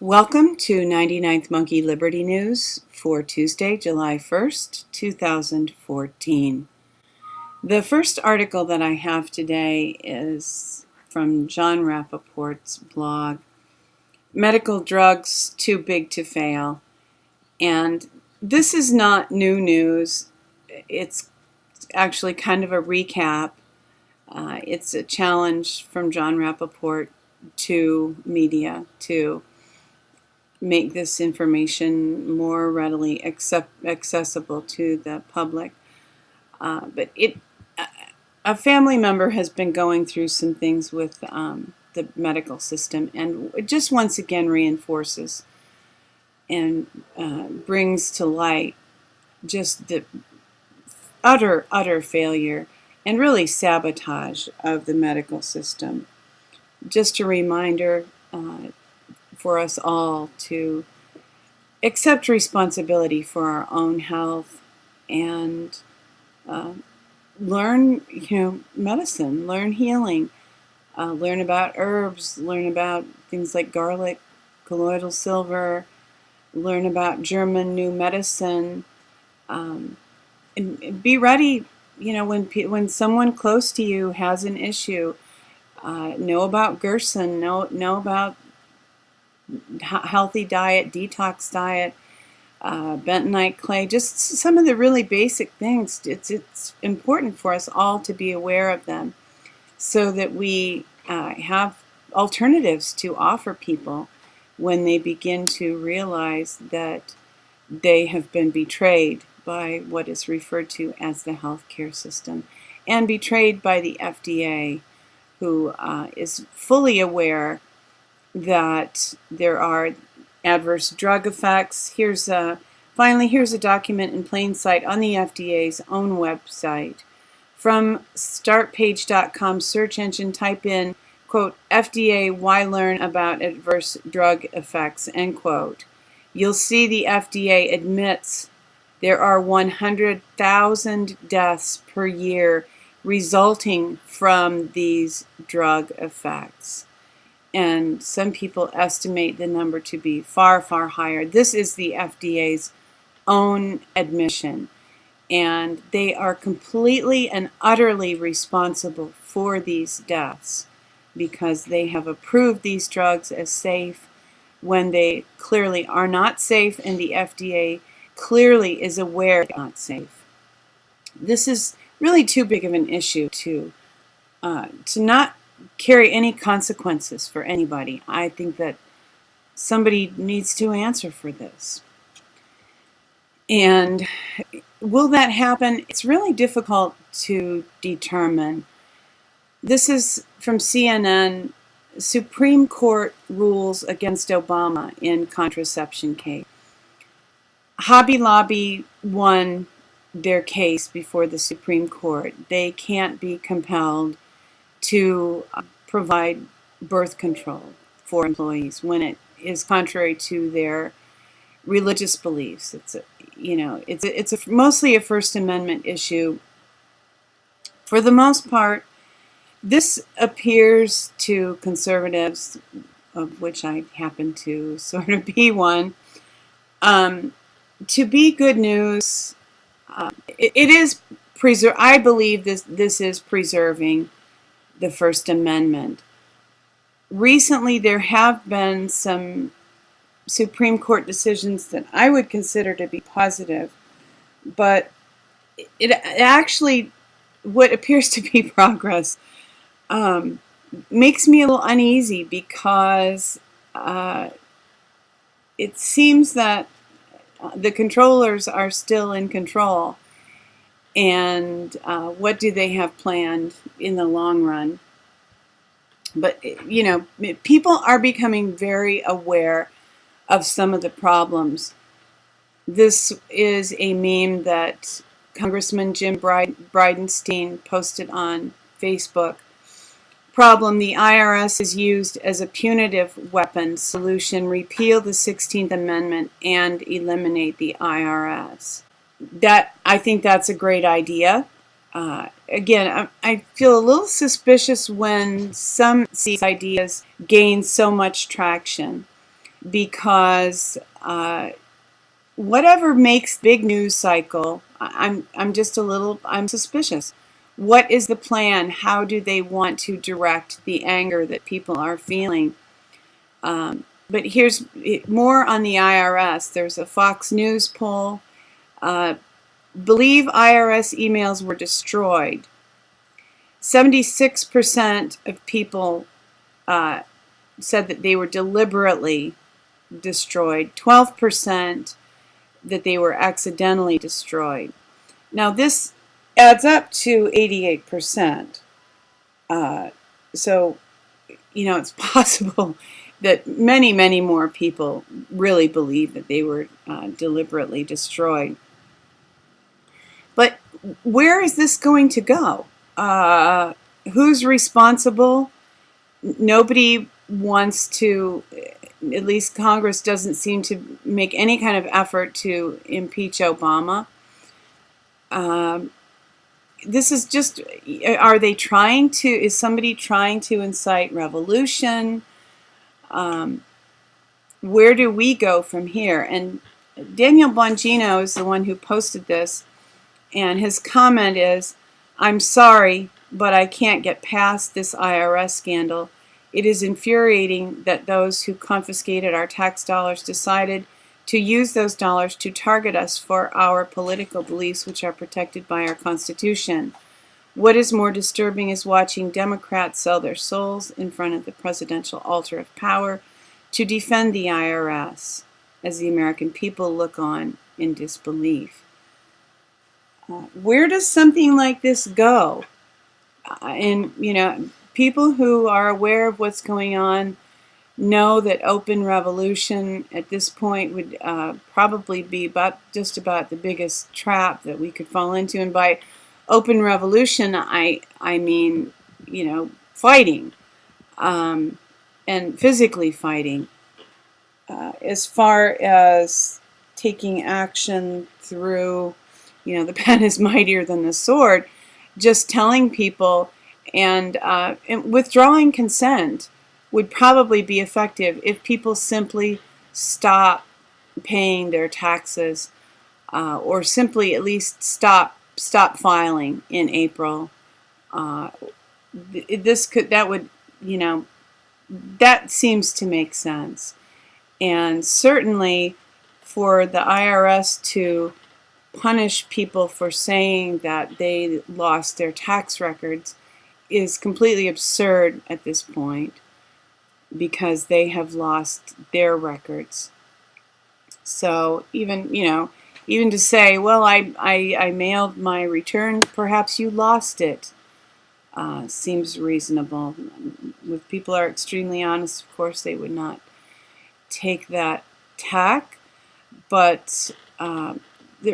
Welcome to 99th Monkey Liberty News for Tuesday, July 1st, 2014. The first article that I have today is from John Rappaport's blog, Medical Drugs Too Big to Fail. And this is not new news. It's actually kind of a recap. It's a challenge from John Rappaport to media to make this information more readily accessible to the public. But a family member has been going through some things with the medical system, and it just once again reinforces and brings to light just the utter failure and really sabotage of the medical system. Just a reminder for us all to accept responsibility for our own health and learn, medicine, learn healing, learn about herbs, learn about things like garlic, colloidal silver, learn about German new medicine, and be ready. When someone close to you has an issue, know about Gerson, know about healthy diet, detox diet, bentonite clay, just some of the really basic things. It's important for us all to be aware of them so that we have alternatives to offer people when they begin to realize that they have been betrayed by what is referred to as the healthcare system and betrayed by the FDA, who is fully aware that there are adverse drug effects. Finally, here's a document in plain sight on the FDA's own website. From startpage.com search engine, type in, quote, FDA, why learn about adverse drug effects, end quote. You'll see the FDA admits there are 100,000 deaths per year resulting from these drug effects. And some people estimate the number to be far, far higher. This is the FDA's own admission. And they are completely and utterly responsible for these deaths because they have approved these drugs as safe when they clearly are not safe, and the FDA clearly is aware they're not safe. This is really too big of an issue to not carry any consequences for anybody. I think that somebody needs to answer for this. And will that happen? It's really difficult to determine. This is from CNN. Supreme Court rules against Obama in contraception case. Hobby Lobby won their case before the Supreme Court. They can't be compelled to provide birth control for employees when it is contrary to their religious beliefs. It's mostly a First Amendment issue. For the most part, this appears to conservatives, of which I happen to sort of be one, to be good news. It is I believe this is preserving the First Amendment. Recently, there have been some Supreme Court decisions that I would consider to be positive, but it actually, what appears to be progress, makes me a little uneasy because it seems that the controllers are still in control. And what do they have planned in the long run? But, people are becoming very aware of some of the problems. This is a meme that Congressman Jim Bridenstine posted on Facebook. Problem: the IRS is used as a punitive weapon. Solution: repeal the 16th Amendment and eliminate the IRS. I think that's a great idea. Again, I feel a little suspicious when some of these ideas gain so much traction. because whatever makes big news cycle, I'm suspicious. What is the plan? How do they want to direct the anger that people are feeling? But here's more on the IRS. There's a Fox News poll. Believe IRS emails were destroyed. 76% of people said that they were deliberately destroyed. 12% that they were accidentally destroyed. Now this adds up to 88%. So, it's possible that many, many more people really believe that they were deliberately destroyed. But where is this going to go? Who's responsible? Nobody wants to, at least Congress doesn't seem to make any kind of effort to impeach Obama. This is just, is somebody trying to incite revolution? Where do we go from here? And Daniel Bongino is the one who posted this, and his comment is, "I'm sorry, but I can't get past this IRS scandal. It is infuriating that those who confiscated our tax dollars decided to use those dollars to target us for our political beliefs, which are protected by our Constitution. What is more disturbing is watching Democrats sell their souls in front of the presidential altar of power to defend the IRS, as the American people look on in disbelief." Where does something like this go? And, people who are aware of what's going on know that open revolution at this point would probably be just about the biggest trap that we could fall into. And by open revolution, I mean, fighting and physically fighting. As far as taking action through, the pen is mightier than the sword, just telling people and withdrawing consent would probably be effective if people simply stop paying their taxes, or simply at least stop filing in April. That seems to make sense. And certainly for the IRS to punish people for saying that they lost their tax records is completely absurd at this point, because they have lost their records. So even to say, well, I mailed my return, perhaps you lost it, seems reasonable. If people are extremely honest, of course, they would not take that tack, but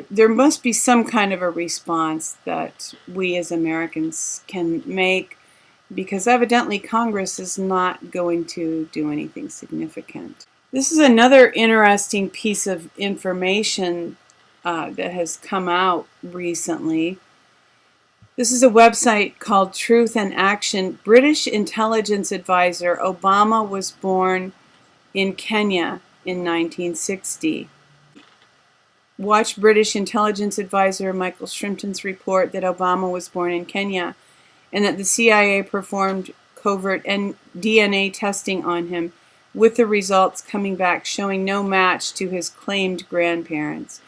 there must be some kind of a response that we as Americans can make, because evidently Congress is not going to do anything significant. This is another interesting piece of information that has come out recently. This is a website called Truth and Action. British intelligence advisor Obama was born in Kenya in 1960. Watch British intelligence advisor Michael Shrimpton's report that Obama was born in Kenya and that the CIA performed covert DNA testing on him, with the results coming back showing no match to his claimed grandparents.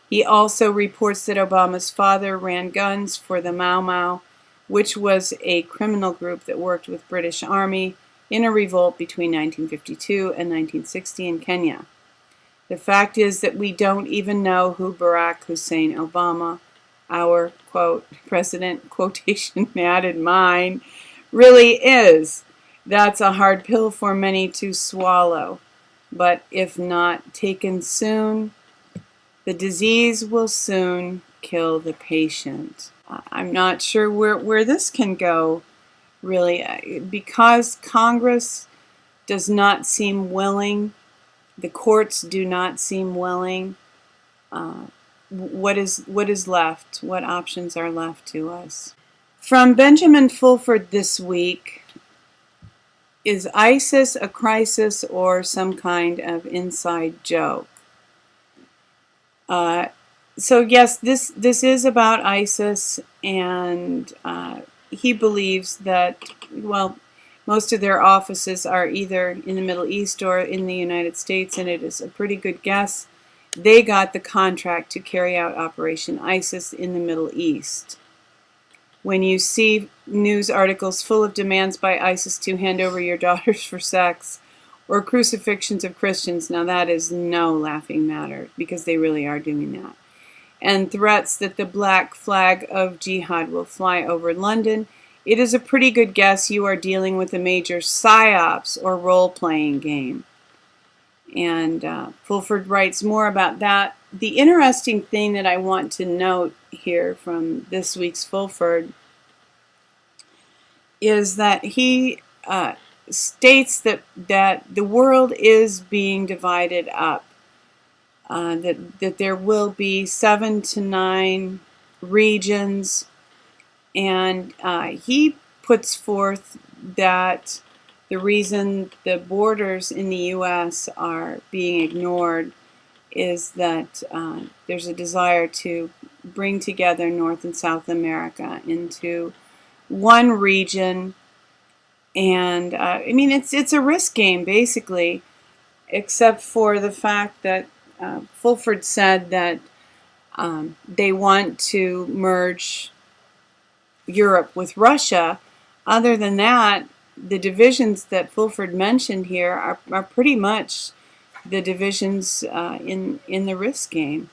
He also reports that Obama's father ran guns for the Mau Mau, which was a criminal group that worked with British Army in a revolt between 1952 and 1960 in Kenya. The fact is that we don't even know who Barack Hussein Obama, our, quote, president, quotation added mine, really is. That's a hard pill for many to swallow. But if not taken soon, the disease will soon kill the patient. I'm not sure where this can go, really, because Congress does not seem willing. The courts do not seem willing. What is left? What options are left to us? From Benjamin Fulford this week, Is ISIS a crisis or some kind of inside joke? So yes, this is about ISIS, and he believes that, well, most of their offices are either in the Middle East or in the United States, and it is a pretty good guess they got the contract to carry out Operation ISIS in the Middle East. When you see news articles full of demands by ISIS to hand over your daughters for sex, or crucifixions of Christians, now that is no laughing matter, because they really are doing that, and threats that the black flag of jihad will fly over London, it is a pretty good guess you are dealing with a major psyops or role-playing game. And Fulford writes more about that. The interesting thing that I want to note here from this week's Fulford is that he states that the world is being divided up, that there will be 7 to 9 regions, and he puts forth that the reason the borders in the U.S. are being ignored is that there's a desire to bring together North and South America into one region. And I mean, it's a risk game, basically, except for the fact that Fulford said that they want to merge Europe with Russia. Other than that, the divisions that Fulford mentioned here are pretty much the divisions in the risk game.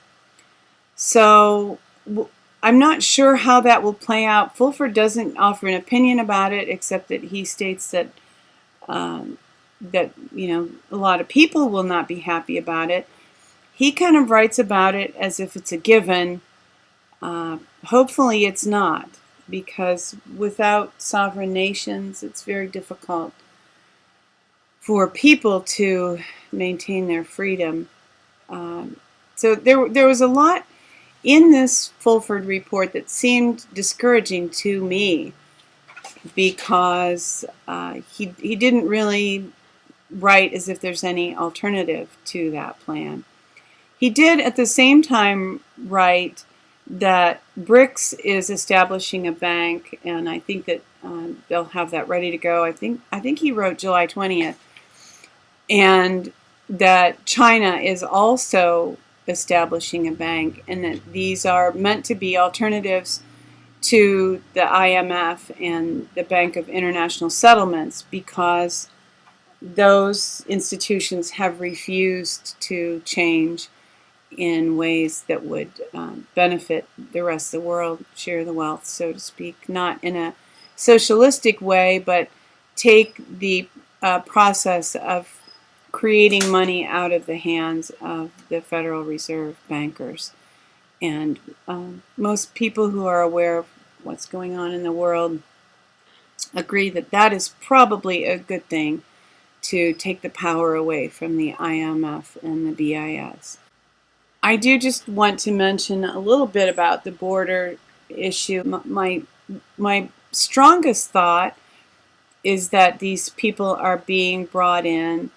So I'm not sure how that will play out. Fulford doesn't offer an opinion about it, except that he states that that a lot of people will not be happy about it. He kind of writes about it as if it's a given. Hopefully it's not, because without sovereign nations, it's very difficult for people to maintain their freedom. So there was a lot in this Fulford report that seemed discouraging to me, because he didn't really write as if there's any alternative to that plan. He did at the same time write that BRICS is establishing a bank, and I think that they'll have that ready to go. I think he wrote July 20th, and that China is also establishing a bank, and that these are meant to be alternatives to the IMF and the Bank of International Settlements, because those institutions have refused to change in ways that would benefit the rest of the world, share the wealth, so to speak, not in a socialistic way, but take the process of creating money out of the hands of the Federal Reserve bankers. And most people who are aware of what's going on in the world agree that that is probably a good thing, to take the power away from the IMF and the BIS. I do just want to mention a little bit about the border issue. My strongest thought is that these people are being brought in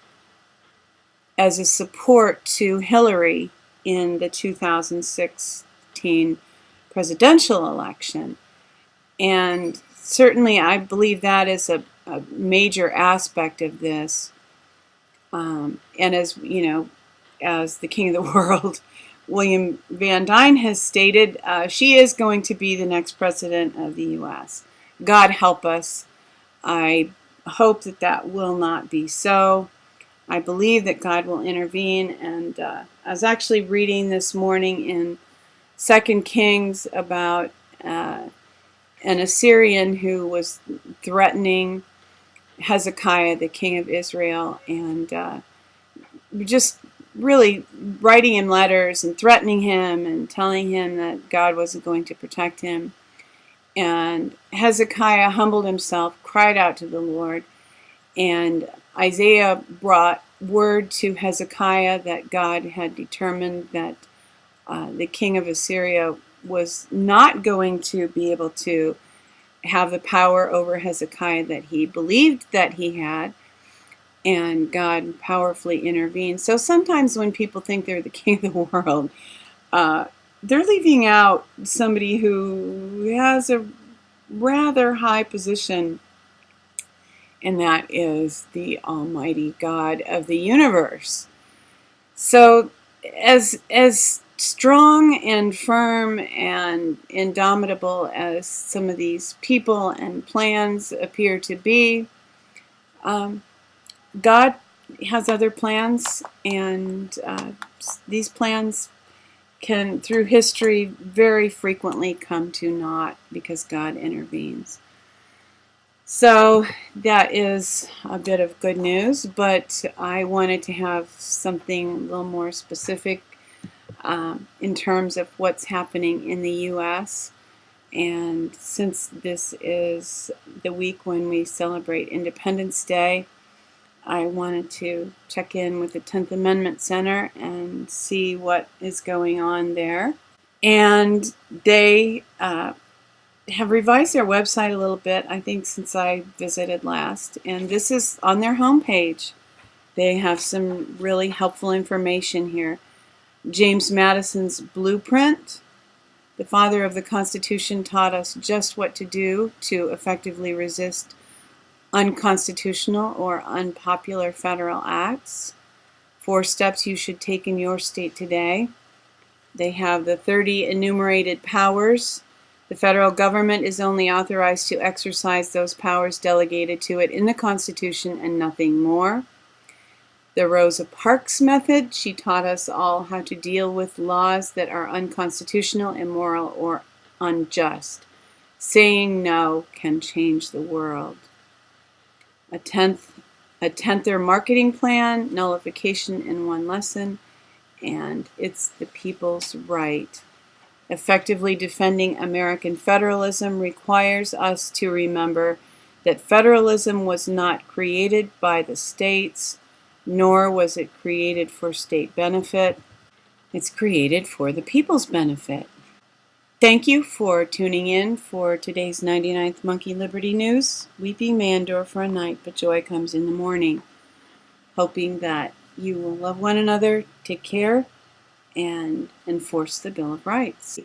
as a support to Hillary in the 2016 presidential election. And certainly I believe that is a major aspect of this. And as you know, as the king of the world, William Van Dyne has stated, she is going to be the next president of the U.S. God help us. I hope that that will not be so. I believe that God will intervene. And I was actually reading this morning in 2 Kings about an Assyrian who was threatening Hezekiah, the king of Israel, and just really writing him letters and threatening him and telling him that God wasn't going to protect him. And Hezekiah humbled himself, cried out to the Lord, and Isaiah brought word to Hezekiah that God had determined that the king of Assyria was not going to be able to have the power over Hezekiah that he believed that he had, and God powerfully intervenes. So sometimes when people think they're the king of the world, they're leaving out somebody who has a rather high position, and that is the Almighty God of the universe. So as strong and firm and indomitable as some of these people and plans appear to be, God has other plans, and these plans can, through history, very frequently come to naught because God intervenes. So that is a bit of good news, but I wanted to have something a little more specific in terms of what's happening in the U.S. And since this is the week when we celebrate Independence Day, I wanted to check in with the 10th Amendment Center and see what is going on there. And they have revised their website a little bit, I think, since I visited last. And this is on their homepage. They have some really helpful information here. James Madison's blueprint. The father of the Constitution taught us just what to do to effectively resist unconstitutional or unpopular federal acts. 4 steps you should take in your state today. They have the 30 enumerated powers. The federal government is only authorized to exercise those powers delegated to it in the Constitution and nothing more. The Rosa Parks method. She taught us all how to deal with laws that are unconstitutional, immoral, or unjust. Saying no can change the world. A 10th marketing plan, nullification in 1 lesson, and it's the people's right. Effectively defending American federalism requires us to remember that federalism was not created by the states, nor was it created for state benefit. It's created for the people's benefit. Thank you for tuning in for today's 99th Monkey Liberty News. Weeping may endure for a night, but joy comes in the morning. Hoping that you will love one another, take care, and enforce the Bill of Rights.